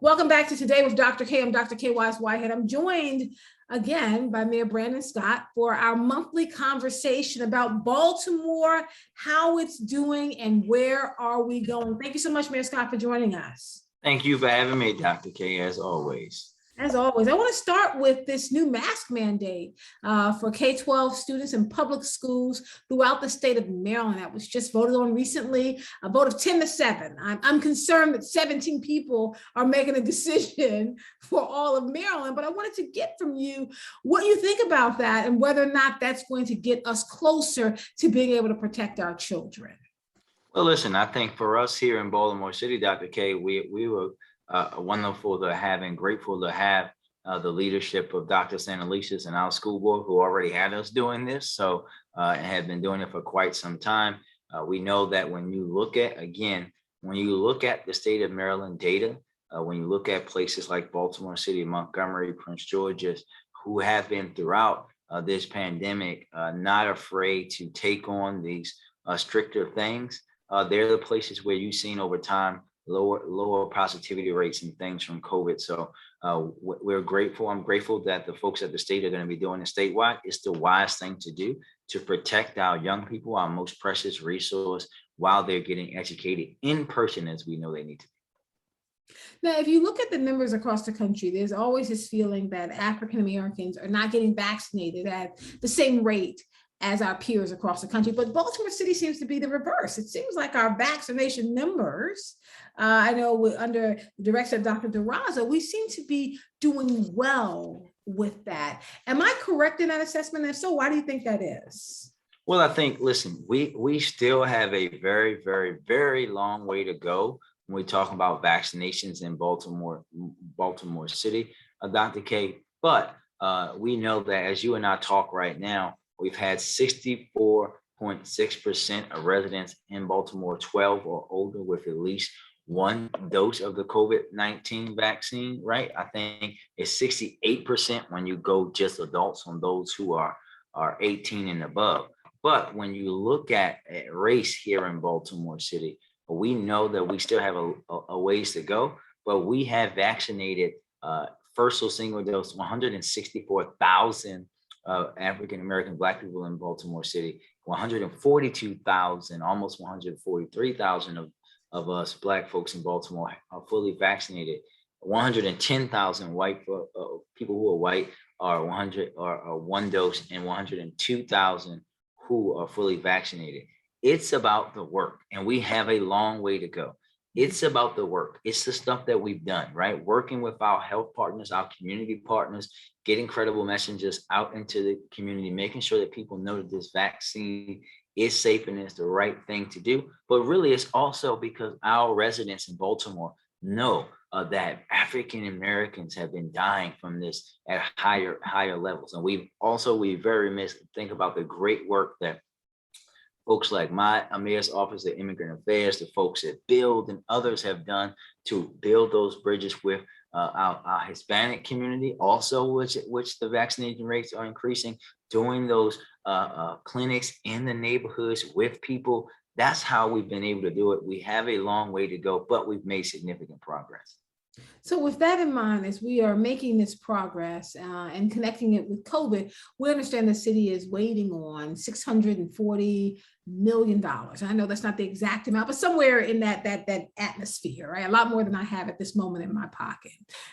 Welcome back to Today with Dr. K. I'm Dr. K. Wise Whitehead. I'm joined again by Mayor Brandon Scott for our monthly conversation about Baltimore, how it's doing, and where are we going. Thank you so much, Mayor Scott, for joining us. Thank you for having me, Dr. K, as always. As always, I want to start with this new mask mandate for K-12 students in public schools throughout the state of Maryland. That was just voted on recently, a vote of 10-7. I'm concerned that 17 people are making a decision for all of Maryland, but I wanted to get from you what you think about that and whether or not that's going to get us closer to being able to protect our children. Well, listen, I think for us here in Baltimore City, Dr. K, we were wonderful to have and grateful to have the leadership of Dr. Santalicious and our school board who already had us doing this. So and have been doing it for quite some time. We know that when you look at, again, when you look at the state of Maryland data, when you look at places like Baltimore City, Montgomery, Prince George's, who have been throughout this pandemic, not afraid to take on these stricter things, they're the places where you've seen over time lower positivity rates and things from COVID. So we're grateful. I'm grateful that the folks at the state are going to be doing it statewide. It's the wise thing to do to protect our young people, our most precious resource, while they're getting educated in person as we know they need to be. Now, if you look at the numbers across the country, there's always this feeling that African Americans are not getting vaccinated at the same rate as our peers across the country. But Baltimore City seems to be the reverse. It seems like our vaccination numbers, I know under the direction of Dr. DeRosa, we seem to be doing well with that. Am I correct in that assessment? And if so, why do you think that is? Well, I think, listen, we still have a very, very, very long way to go when we talk about vaccinations in Baltimore City, Dr. K. But we know that as you and I talk right now, we've had 64.6% of residents in Baltimore 12 or older with at least one dose of the COVID-19 vaccine, right? I think it's 68% when you go just adults on those who are 18 and above. But when you look at race here in Baltimore City, we know that we still have a ways to go, but we have vaccinated first or single dose 164,000 African-American Black people in Baltimore City, 142,000, almost 143,000 of us Black folks in Baltimore are fully vaccinated. 110,000 white people who are white are one dose, and 102,000 who are fully vaccinated. It's about the work, and we have a long way to go. It's about the work. It's the stuff that we've done, right? Working with our health partners, our community partners, getting credible messages out into the community, making sure that people know that this vaccine is safe and is the right thing to do. But really, it's also because our residents in Baltimore know that African Americans have been dying from this at higher levels. And we very much think about the great work that folks like my Mayor's Office of Immigrant Affairs, the folks at Build and others have done to build those bridges with our Hispanic community, also which the vaccination rates are increasing, doing those clinics in the neighborhoods with people. That's how we've been able to do it. We have a long way to go, but we've made significant progress. So with that in mind, as we are making this progress and connecting it with COVID, we understand the city is waiting on $640 million. I know that's not the exact amount, but somewhere in that atmosphere, right? A lot more than I have at this moment in my pocket.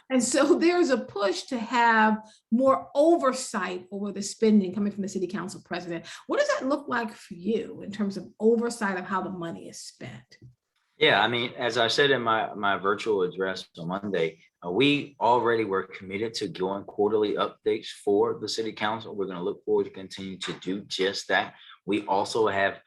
And so there's a push to have more oversight over the spending coming from the city council president. What does that look like for you in terms of oversight of how the money is spent? Yeah, I mean, as I said in my virtual address on Monday, we already were committed to doing quarterly updates for the city council. We're going to look forward to continue to do just that. We also have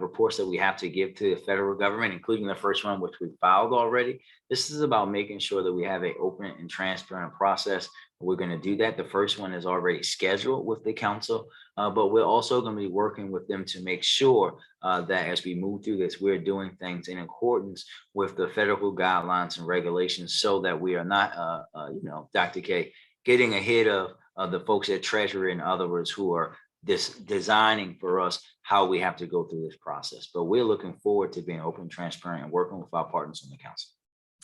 reports that we have to give to the federal government, including the first one, which we filed already. This is about making sure that we have an open and transparent process. We're going to do that. The first one is already scheduled with the council, but we're also going to be working with them to make sure that as we move through this, we're doing things in accordance with the federal guidelines and regulations so that we are not, Dr. K, getting ahead of the folks at Treasury and others who are designing for us how we have to go through this process. But we're looking forward to being open, transparent, and working with our partners on the council.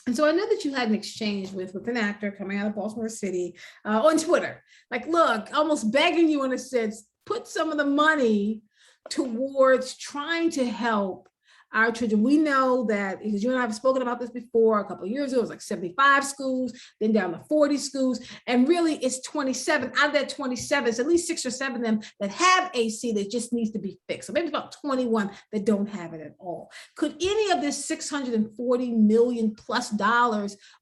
And so I know that you had an exchange with an actor coming out of Baltimore City on Twitter, like, look, almost begging you in a sense, put some of the money towards trying to help our children. We know that, because you and I have spoken about this before, a couple of years ago, it was like 75 schools, then down to 40 schools. And really it's 27. Out of that 27, it's at least 6 or 7 of them that have AC that just needs to be fixed. So maybe about 21 that don't have it at all. Could any of this $640 million plus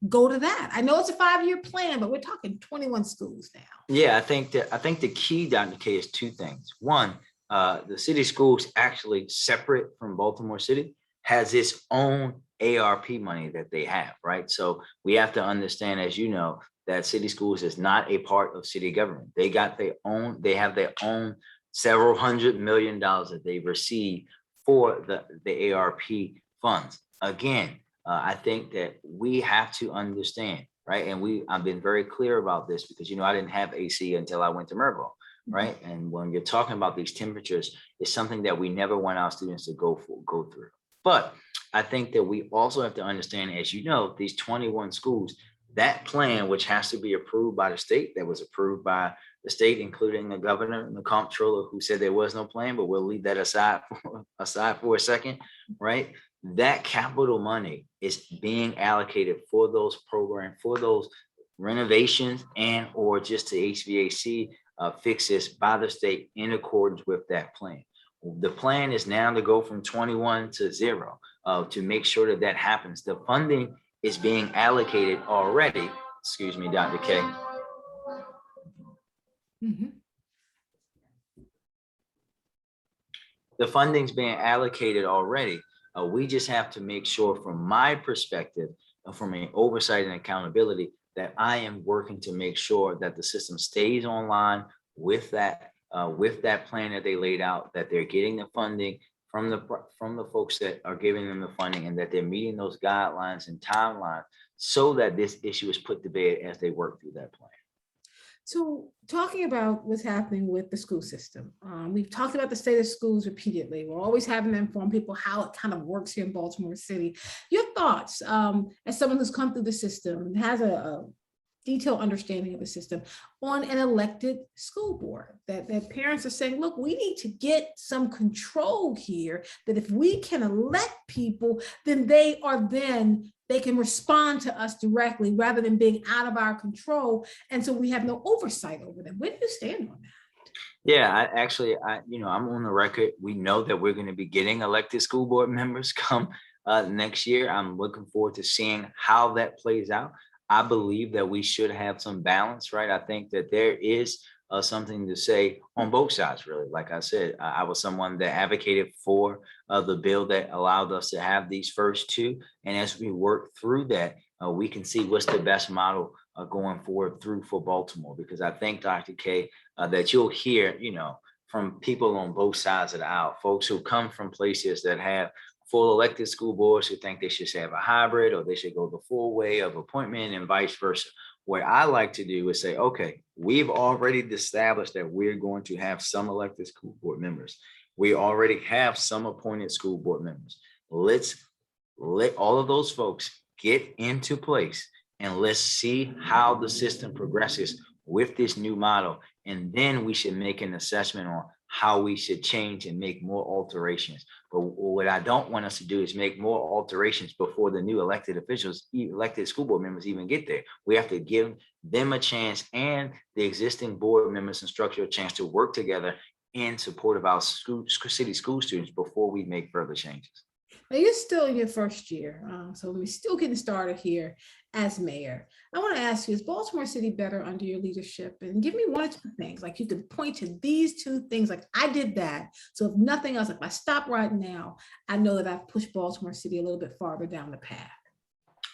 go to that? I know it's a 5-year plan, but we're talking 21 schools now. Yeah, I think the key, Dr. K, is 2 things. One, the city schools, actually separate from Baltimore City, has its own ARP money that they have, right? So we have to understand, as you know, that city schools is not a part of city government. They have their own several $100 million that they receive for the ARP funds. Again, I think that we have to understand, right? And I've been very clear about this because, I didn't have AC until I went to Mervo. Right. And when you're talking about these temperatures, it's something that we never want our students to go through. But I think that we also have to understand, as you know, these 21 schools, that plan, which has to be approved by the state, that was approved by the state, including the governor and the comptroller, who said there was no plan, but we'll leave that aside for a second, right? That capital money is being allocated for those programs, for those renovations, and or just the HVAC fixes by the state in accordance with that plan. The plan is now to go from 21 to 0 to make sure that happens. The funding is being allocated already. Excuse me, Dr. K. Mm-hmm. The funding's being allocated already. We just have to make sure, from my perspective, from an oversight and accountability, that I am working to make sure that the system stays online with that plan that they laid out, that they're getting the funding from the folks that are giving them the funding, and that they're meeting those guidelines and timelines so that this issue is put to bed as they work through that plan. So talking about what's happening with the school system, we've talked about the state of schools repeatedly. We're always having to inform people how it kind of works here in Baltimore City. Your thoughts, as someone who's come through the system and has a detailed understanding of the system, on an elected school board, that parents are saying, look, we need to get some control here, that if we can elect people, then they can respond to us directly rather than being out of our control. And so we have no oversight over them. Where do you stand on that? Yeah, I'm on the record. We know that we're going to be getting elected school board members come next year. I'm looking forward to seeing how that plays out. I believe that we should have some balance, right? I think that there is something to say on both sides, really. Like I said, I was someone that advocated for the bill that allowed us to have these first 2. And as we work through that, we can see what's the best model going forward for Baltimore. Because I think, Dr. K, that you'll hear, from people on both sides of the aisle, folks who come from places that have full elected school boards who think they should have a hybrid, or they should go the full way of appointment, and vice versa. What I like to do is say, okay, we've already established that we're going to have some elected school board members. We already have some appointed school board members. Let's let all of those folks get into place, and let's see how the system progresses with this new model. And then we should make an assessment on how we should change and make more alterations. But what I don't want us to do is make more alterations before the new elected school board members even get there. We have to give them a chance, and the existing board members and structure a chance to work together in support of our city school students before we make further changes. Now, you're still in your first year, so we're still getting started here as mayor. I want to ask you, is Baltimore City better under your leadership? And give me 1 or 2 things, like you could point to these 2 things, like I did that. So if nothing else, if I stop right now, I know that I've pushed Baltimore City a little bit farther down the path.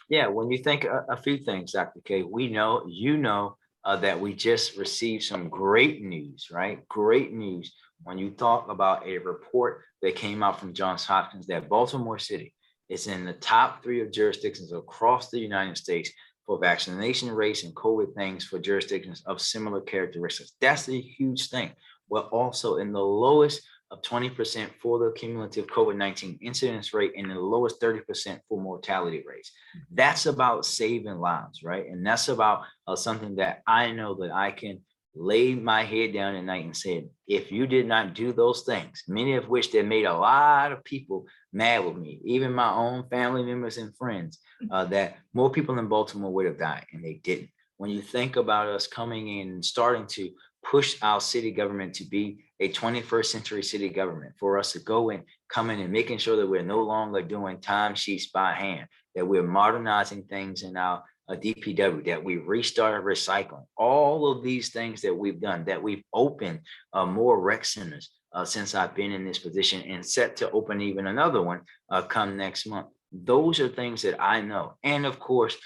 Yeah, when you think a few things, Dr. K, we know, that we just received some great news, right? Great news. When you talk about a report that came out from Johns Hopkins, that Baltimore City is in the top 3 of jurisdictions across the United States for vaccination rates and COVID things for jurisdictions of similar characteristics. That's a huge thing. We're also in the lowest of 20% for the cumulative COVID-19 incidence rate and the lowest 30% for mortality rates. That's about saving lives, right? And that's about something that I know that I can lay my head down at night and say, if you did not do those things, many of which that made a lot of people mad with me, even my own family members and friends, that more people in Baltimore would have died, and they didn't. When you think about us coming in and starting to push our city government to be a 21st century city government, for us to go and come in and making sure that we're no longer doing timesheets by hand, that we're modernizing things in our DPW, that we restarted recycling, all of these things that we've done, that we've opened more rec centers since I've been in this position, and set to open even another one come next month. Those are things that I know. And of course,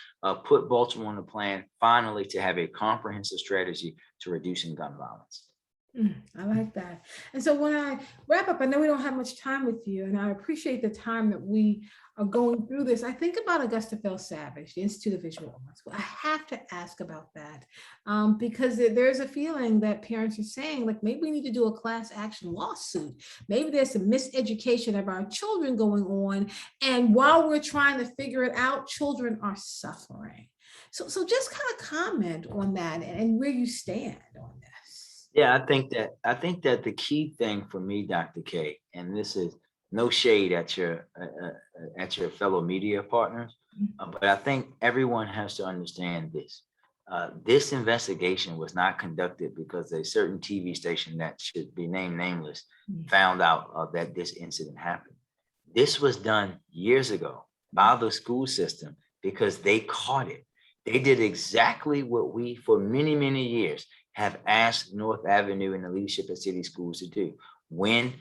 put Baltimore on the plan finally to have a comprehensive strategy to reducing gun violence. I like that. And so when I wrap up, I know we don't have much time with you, and I appreciate the time that we are going through this. I think about Augusta Fell Savage, the Institute of Visual Arts. Well, I have to ask about that because there's a feeling that parents are saying, like, maybe we need to do a class action lawsuit. Maybe there's some miseducation of our children going on. And while we're trying to figure it out, children are suffering. So just kind of comment on that and where you stand on this. Yeah, I think that the key thing for me, Dr. K, and this is no shade at your fellow media partners, but I think everyone has to understand this. This investigation was not conducted because a certain TV station that should be named nameless found out that this incident happened. This was done years ago by the school system because they caught it. They did exactly what we, for many, many years, have asked North Avenue and the leadership at city schools to do. When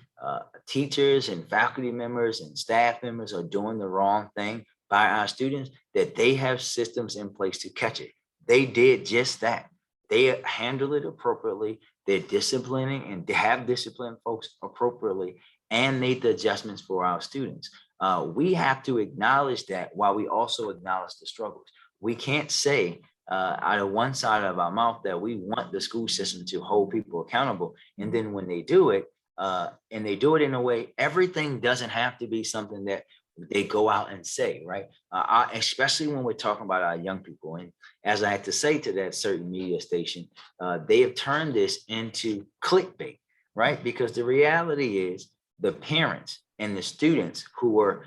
teachers and faculty members and staff members are doing the wrong thing by our students, that they have systems in place to catch it. They did just that. They handle it appropriately. They're disciplining and have disciplined folks appropriately and made the adjustments for our students. We have to acknowledge that while we also acknowledge the struggles. We can't say out of one side of our mouth that we want the school system to hold people accountable. And then when they do it, and they do it in a way, everything doesn't have to be something that they go out and say, right? Especially when we're talking about our young people. And as I had to say to that certain media station, they have turned this into clickbait, right? Because the reality is the parents and the students who were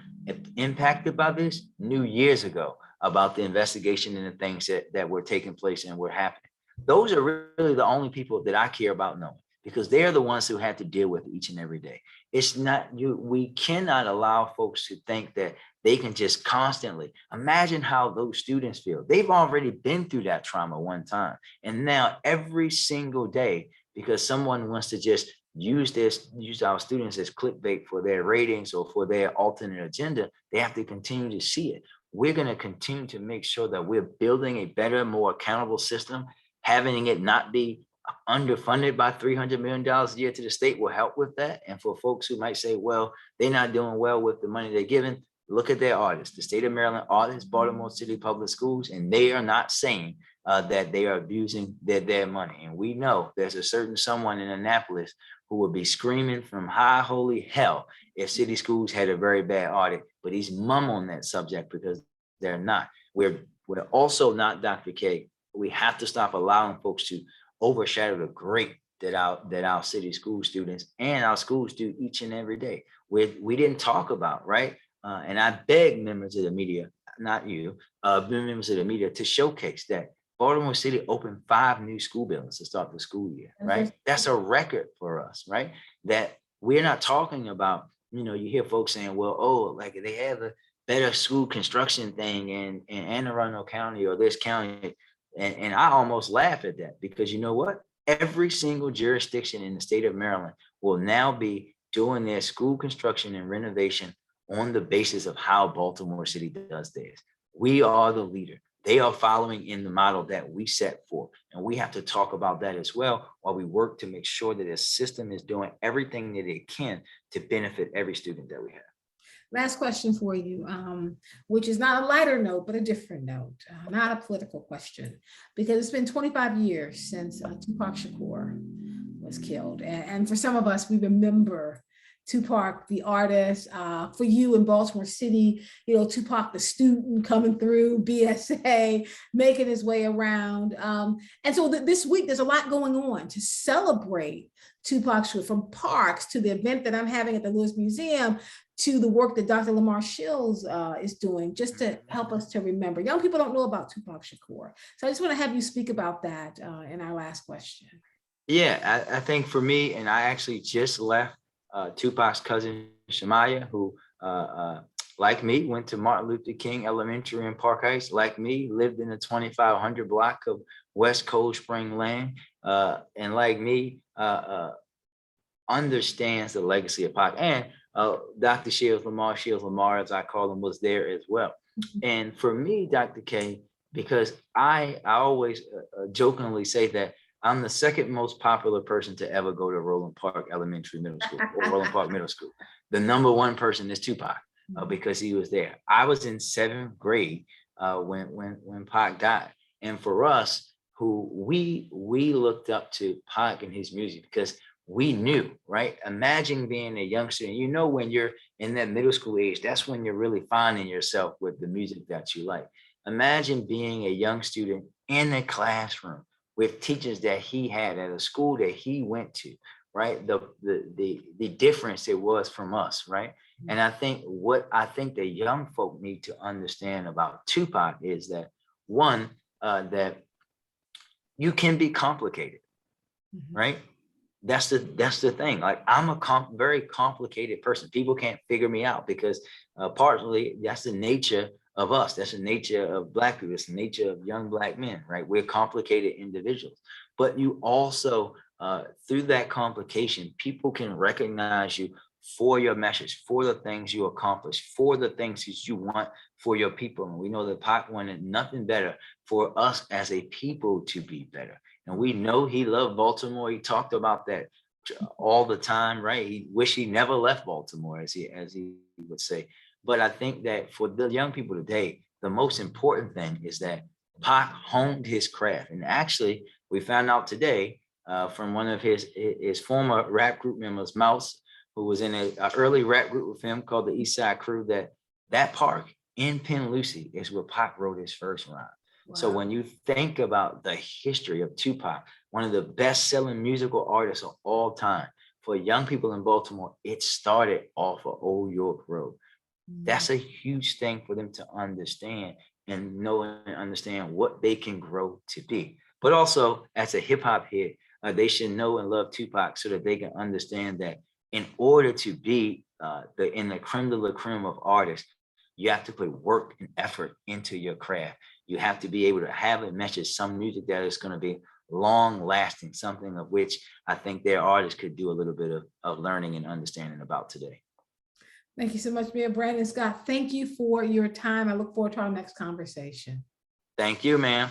impacted by this knew years ago about the investigation and the things that were taking place and were happening. Those are really the only people that I care about knowing, because they're the ones who had to deal with each and every day. It's not you. We cannot allow folks to think that they can just constantly imagine how those students feel. They've already been through that trauma one time. And now every single day, because someone wants to just use our students as clickbait for their ratings or for their alternate agenda, they have to continue to see it. We're going to continue to make sure that we're building a better, more accountable system. Having it not be underfunded by $300 million a year to the state will help with that. And for folks who might say, well, they're not doing well with the money they're given, look at their audits. The state of Maryland audits Baltimore City Public Schools, and they are not saying that they are abusing their money. And we know there's a certain someone in Annapolis who would be screaming from high holy hell if city schools had a very bad audit, but he's mum on that subject because they're not. We're also not, Dr. K. We have to stop allowing folks to overshadow the great that our city school students and our schools do each and every day. We didn't talk about, right? And I beg members of the media, not you, members of the media, to showcase that Baltimore City opened 5 new school buildings to start the school year, right? That's a record for us, right? That we're not talking about, you hear folks saying, well, like they have a better school construction thing in Anne Arundel County or this county. And I almost laugh at that, because you know what? Every single jurisdiction in the state of Maryland will now be doing their school construction and renovation on the basis of how Baltimore City does theirs. We are the leader. They are following in the model that we set forth. And we have to talk about that as well while we work to make sure that the system is doing everything that it can to benefit every student that we have. Last question for you, which is not a lighter note, but a different note, not a political question, because it's been 25 years since Tupac Shakur was killed. And for some of us, we remember Tupac, the artist, for you in Baltimore City, you know, Tupac, the student coming through BSA, making his way around. And so this week, there's a lot going on to celebrate Tupac's truth, from parks to the event that I'm having at the Lewis Museum, to the work that Dr. Lamar Shields is doing, just to help us to remember. Young people don't know about Tupac Shakur. So I just want to have you speak about that in our last question. Yeah, I think for me, and I actually just left Tupac's cousin Shamaya, who like me, went to Martin Luther King Elementary in Park Heights, like me, lived in the 2500 block of West Cold Spring Lane, and like me, understands the legacy of Pac. And Dr. Lamar, as I call him, was there as well. And for me, Dr. K, because I always jokingly say that I'm the second most popular person to ever go to Roland Park Elementary Middle School, or Roland Park Middle School. The number one person is Tupac, because he was there. I was in 7th grade when Pac died. And for us, who we looked up to Pac and his music, because we knew, right? Imagine being a youngster, and you know, when you're in that middle school age, that's when you're really finding yourself with the music that you like. Imagine being a young student in a classroom with teachers that he had at a school that he went to, right? The difference it was from us, right? And I think the young folk need to understand about Tupac is that, one, that you can be complicated, right? That's the thing. Like, I'm a very complicated person. People can't figure me out, because partly that's the nature of us. That's the nature of Black people. It's the nature of young Black men, right? We're complicated individuals. But you also, through that complication, people can recognize you for your message, for the things you accomplish, for the things that you want for your people. And we know that Pac wanted nothing better for us as a people to be better. And we know he loved Baltimore. He talked about that all the time, right? He wished he never left Baltimore, as he would say. But I think that for the young people today, the most important thing is that Pac honed his craft. And actually, we found out today from one of his former rap group members, Mouse, who was in an early rap group with him called the East Side Crew, that park in Penn Lucy is where Pac wrote his first rhyme. Wow. So when you think about the history of Tupac, one of the best-selling musical artists of all time, for young people in Baltimore, it started off of Old York Road. That's a huge thing for them to understand and know and understand what they can grow to be. But also, as a hip-hop head, they should know and love Tupac so that they can understand that in order to be in the creme de la creme of artists, you have to put work and effort into your craft. You have to be able to have a message, some music that is going to be long lasting, something of which I think their artists could do a little bit of learning and understanding about today. Thank you so much, Mayor Brandon Scott. Thank you for your time. I look forward to our next conversation. Thank you, ma'am.